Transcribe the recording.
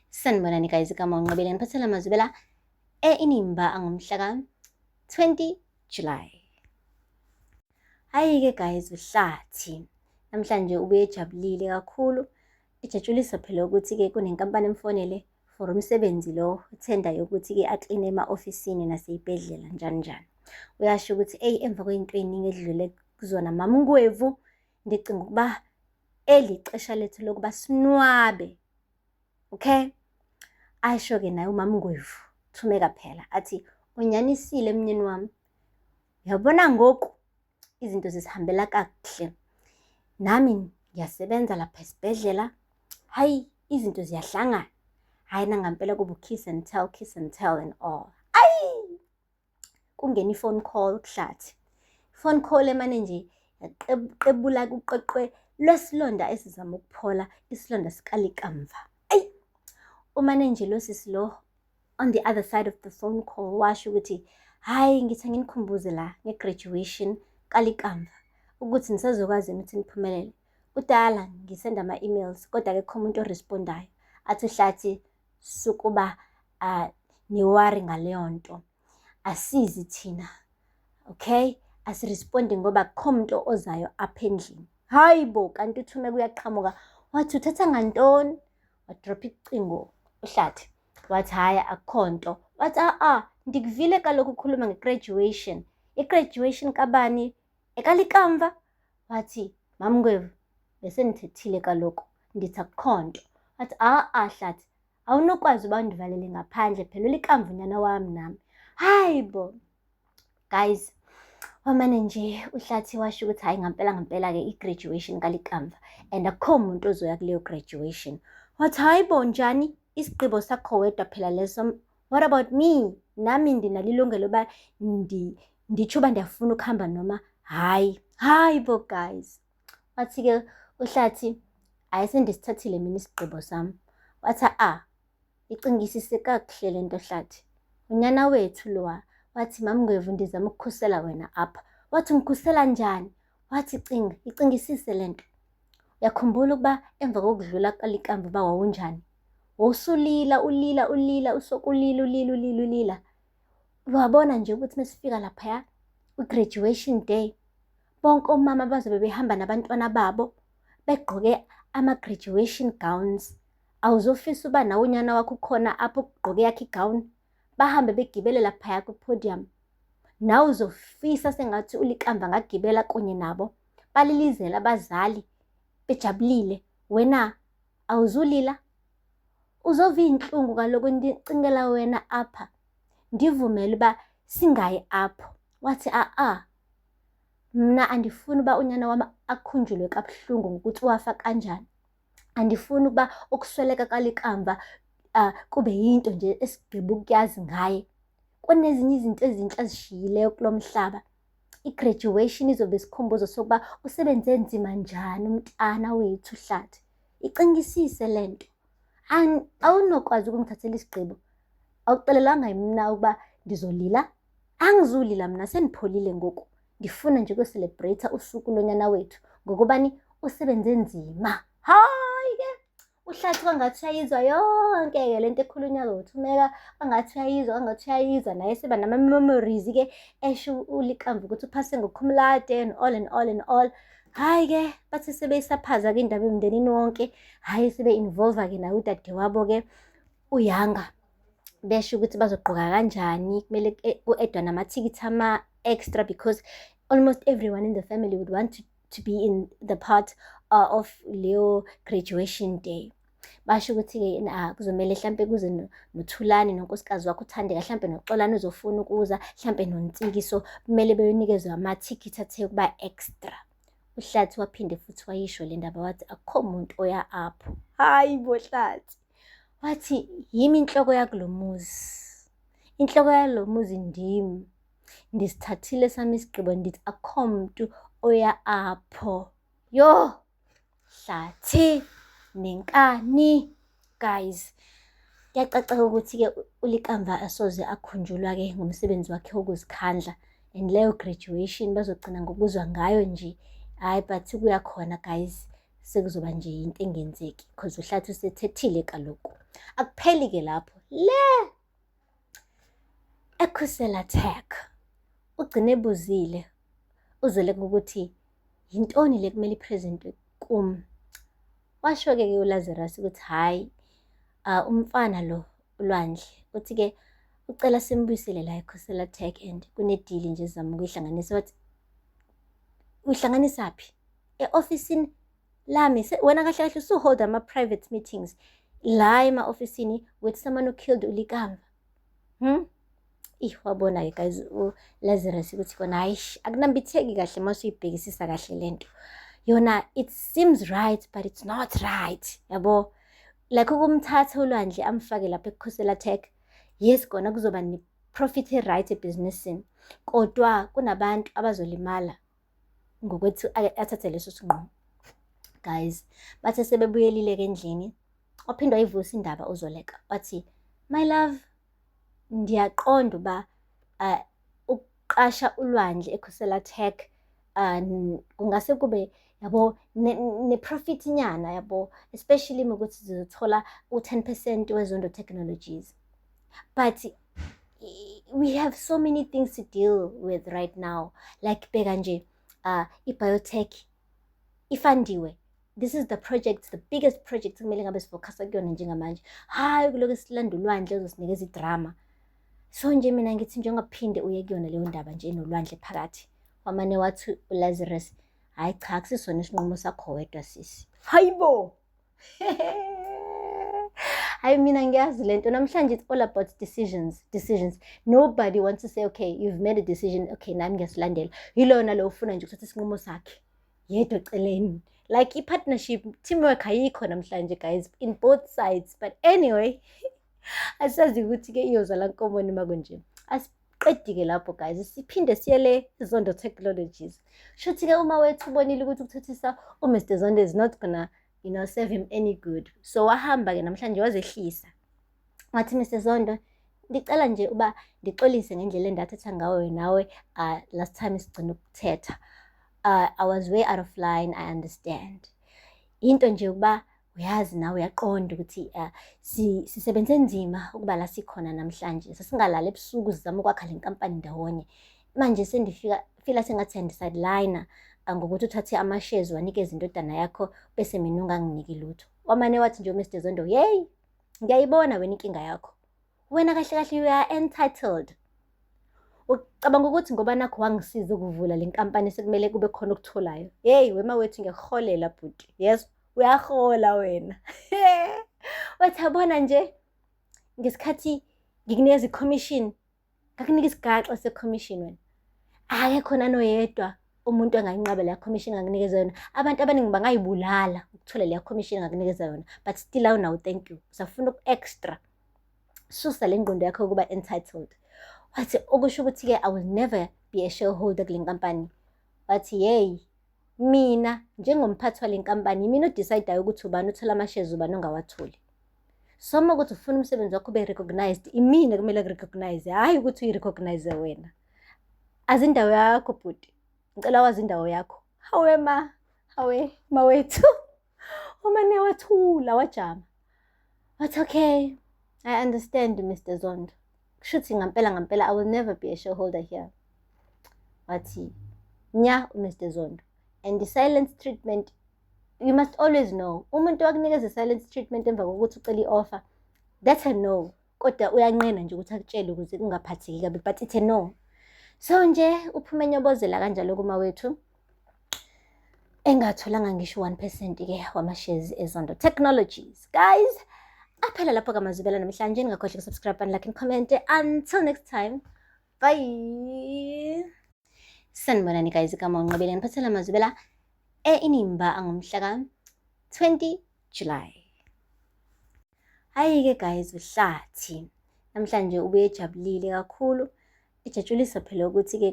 Sanibonani guys, igama uNqobile ngiphathela amazwi la eInimba angomhla ka-20 July. Hayi-ke guys, uhlathi namhlanje ubuye ejabulile kakhulu. Ijatshulisa phela ukuthi-ke kunenkampani emfonele for umsebenzi lo tender yokuthi-ke akline ema-ofisini nasey'bhedlela njani njani. Uyasho ukuthi emva kwey'nto ey'ningi edlule kuzona MaMngwevu, ndicinga ukuba elixesha lethu lokuba sinwabe. Okay? Asho-ke naye uMaMngwevu Thumeka phela athi unyanisile mnyeni wami, uyabona ngoku izinto zisihambela kakuhle, nami ngiyasebenza lapha esibhedlela, hayi izinto ziyahlangana, hayi nangampela kuba kiss and tell and all. Ayi kungena i-phone call kuhlathi, phone call emane nje yaqebula kuqeqwe lwesilonda esizama ukuphola, isilonda sikalikamva. Ayi umane nje lo sisi lo on the other side of the phone call washo ukuthi hayi ngithi nginikhumbuze la nge-graduation kalikamva ukuthi nisazokwazi ukuthi niphumelele. Kudala ngisenda ama-emails kodwa akekho umuntu orespondayo. Athi uhlathi sukuba niwari ngaleyo nto, asizi thina, okay, asirespondi ngoba akukho umuntu ozayo apha endlini. Hayi bo, kanti uThumeka uyaqhamuka wathi uthatha ngantoni, wadrop icingo uhlathi wathi hhayi akukho nto. Wathi ndikuvile kaloku ukhuluma nge-graduation. I-graduation kabani? Ekalikamva? Wathi MaMngwevu bese nithethile kaloku, ndithi akukho nto. Wathi hlathi awunokwazi uba undivalele ngaphandle phela ulikamva unyana wami nami. Hayi bo guys, wamane nje uhlathi washo ukuthi hayi ngampela-ke i-graduation kalikamva and akukho umuntu ozoya kuleyo graduation. Wathi hayi bo njani, isigqibo sakho wedwa phela leso. What about me? Nami ndinalo ilungelo uba nditsho uba ndiyafuna ukuhamba noma hayi. Hayi bo guys. Wathi-ke uhlathi hayi sendisithathile mina isigqibo sami. Wathi icingisise kakuhle le nto hlathi, unyana wethu lowa. Wathi MaMngwevu ndizama ukukhusela wena apha. Wathi ngikhusela njani? Wathi icingisise le nto. Uyakhumbula ukuba emva kokudlula kalikamva uba wawunjani? Wawusulila ulila usokulila. Wabona nje ukuthi mesifika laphaya kwi-graduation day bonke omama bazobe behamba nabantwana babo begqoke ama-graduation gowns. Awuzofisa uba nawe unyana wakho ukhona apho kugqoke yakhe igawuni bahambe begibele laphaya ku-podium? Nawe uzofisa sengathi ulikamva ngagibela kunye nabo balilizela abazali bejabulile, wena awuzulila? Uzova iy'nhlungu kaloku ndicingela wena apha, ndivumele uba singayi apho. Wathi mna andifuni uba unyana wami akhunjulwe kabuhlungu ngokuthi wafa kanjani. Andifuni ukuba ukusweleka kalikamva kube yinto nje esigqiba ukuyazi ngaye. Kunezinye izinto ezinhle azishiyileyo kulo mhlaba. I-graduation izobe isikhumbuzo sokuba usebenze nzima njani umntana wethu hlathi. Icingisise le nto. Awunokwazi ukungithathela isigqibo. Awuxelelanga mina ukuba ndizolila? Angizulila mina, sendipholile ngoku. Ndifuna nje uku-celebrate usuku lonyana wethu ngokubani usebenze nzima. Hayi-ke uhlathi kwangathi uyayizwa yonke-ke le nto ekhulunywa uThumeka, kwangathi uyayizwa naye seba nama-memories-ke esho ulikamva ukuthi uphase ngokhumlade and all. Hayi-ke bathi sebeyisaphaza-ke indaba emndenini wonke, hhayi sebe-involve-ke naye udadewabo-ke uYanga, besho ukuthi bazogqoka kanjani, kumele ku-edwa namathikithi ama-extra because almost everyone in the family would want to be in the part of leyo graduation day. Basho ukuthi-ke kuzomele hlampe kuze noThulani nonkosikazi wakho uThandeka, hlampe noXolani uzofuna ukuza, hlampe noNtsikiso kumele beyonikezwe amathikithi athe ukuba extra. Uhlathi waphinde futhi wayisho le ndaba wathi akukho umuntu oya apho. Hayi bo hlathi. Wathi yimi inhloko yakulo muzi, inhloko yalo muzi ndimi, ndisithathile sami isigqibo ndithi akukho muntu oya apho. Yo hlathi nenkani guys. Kuyacaca ukuthi-ke ulikamva asoze akhunjulwa-ke ngomsebenzi wakhe wokuzikhandla, and leyo graduation bazogcina ngokuzwa ngayo nje. Hayi but kuyakhona guys, sekuzoba nje into engenzeki because uhlathi usethethile kaloku. Akupheli-ke lapho, le eKhusela Tech ugcine ebuzile uzele ukuthi yintoni le kumele ipresentwe kum. Washo-ke uLazarus ukuthi hhayi, umfana lo uLwandle uthi-ke ucela simbuyisele la eKhusela Tech and kunedili nje zama ukuyihlanganisa. Wathi uyihlanganisa phi? E-ofisini lami. Wena kahle kahle usuholda ama-private meetings la ema-ofisini with someone who killed uLikamba. Wabona-ke guys uLazarus ukuthi kona hayish akunambitheki kahle uma usuyibhekisisa kahle lento. Yona it seems right but it's not right, yabo. Like ukumthatha uLwandle amfake lapha eKhusela Tech, yes kona kuzoba ne-profit e-right ebhizinisini, kodwa kunabantu abazolimala ngokuthi athathe leso sinqumo. Guys, bathe sebebuyelile-ke endlini, waphinde wayivusa indaba uZoleka. Wathi, my love, ndiyaqonda uba ukuqasha uLwandle eKhusela Tech kungase kube yabo ne-profit nyana yabo, especially ukuthi zizothola u-10% weZondo Technologies. But we have so many things to deal with right now. Like bheka nje i-biotech ifandiwe. This is the project, the biggest project kumele ngabe sifocus kuyona njengamanje. Hayi kuloku silanda uLwandle uzosinikeza idrama. So nje mina ngithi njengophinde uye kuyona leyo ndaba nje noLwandle phakathi. Wamane wathi uLazarus, hayi cha akusisona isinqumo sakho wedwa sisi. Hayibo. Hayi mina ngiyazi lento namhlanje it's all about decisions. Nobody wants to say okay, you've made a decision, okay nami ngiyasilandela. Yilona lo ufuna nje ukuthatha isinqumo sakhe yedwa eceleni. Like i-partnership, teamwork ayikho namhlanje guys in both sides. But anyway, asazi ukuthi-ke iyozala nkomo noma kunje. Asiqedi-ke lapho guys, siphinde siyele Zondo Technologies. Shuthi-ke uma wethu ubonile ukuthi ukuthathisa uMr Zondo is not gonna serve him any good. So wahamba-ke namhlanje wazehlisa. Wathi Mr Zondo, ngicela nje uba ndixolise ngendlela endathetha ngawe nawe last time sigcina ukuthetha. I was way out of line, I understand. Into nje ukuba uyazi nawe uyaqonda ukuthi sisebenze nzima ukuba la sikhona namhlanje. Sasingalala ebusuku sizama ukwakha le nkampani ndawonye. Manje fila sengathi ndisadelina ngokuthi uthathe ama-shares wanikeza indodana yakho bese mina unganginiki lutho. Wamane wathi nje uMr Zondo, yey, ngiyayibona wena inkinga yakho. Wena kahle kahle you are entitled. Ucabanga ukuthi ngoba nakho wangisiza ukuvula le nkampani sekumele kube khona okutholayo. Hey wema wethu ngiyakuholela bhuti. Yes, uyahola wena. Wathi yabona nje ngesikhathi ngikunikeza i-commission, ngakunika isigaxa se-commission wena. Ake khona noyedwa umuntu angayinqabela i-commission ngakunikeza yona. Abantu abaningi bangayibulala ukuthola le commission ngakunikeza yona, but still awunawo thank you. Usafuna uku-extra. Susa le ngqondo yakho ukuba entitled. Wathi okusho ukuthi-ke I will never be a shareholder kule nkampani. Wathi hey, mina njengomphathi wale nkampani mina odecidayo ukuthi ubani uthola ama-shares ubani ongawatholi. So uma ukuthi ufuna umsebenzi wakho ube recognized, imina kumele ku-recognize, hayi ukuthi uyi-recognize wena. Azindawo yakho bhuti, ngicela wazi indawo yakho. Hawe mawethu. Umane wathula wajama. Wathi okay, I understand Mr Zondo. Shuthi ngampela I will never be a shareholder here. Wathi nya Mr Zondo. And the silence treatment, you must always know. Umuntu wakunikeza silence treatment emva kokuthi ucela i-offer, that's a no. Kodwa uyanqena nje ukuthi akutshele ukuze kungaphatheki kabi, but it's a no. So nje uphume enyobozela kanjalo kuma wethu. Engatholanga ngisho 1% ke wama-shares eZondo Technologies. Guys, aphela lapho kaMazibela namhlanje. Ningakhohlwa ukusubscribe and like and comment. Until next time, bye. Sanibonani guys, igama unqabile ngiphathela Mazibela Inimba angomhla ka 20 July. Hayi ke guys, uhlathi namhlanje ubuye ejabulile kakhulu. Ijatshulisa phela ukuthi ke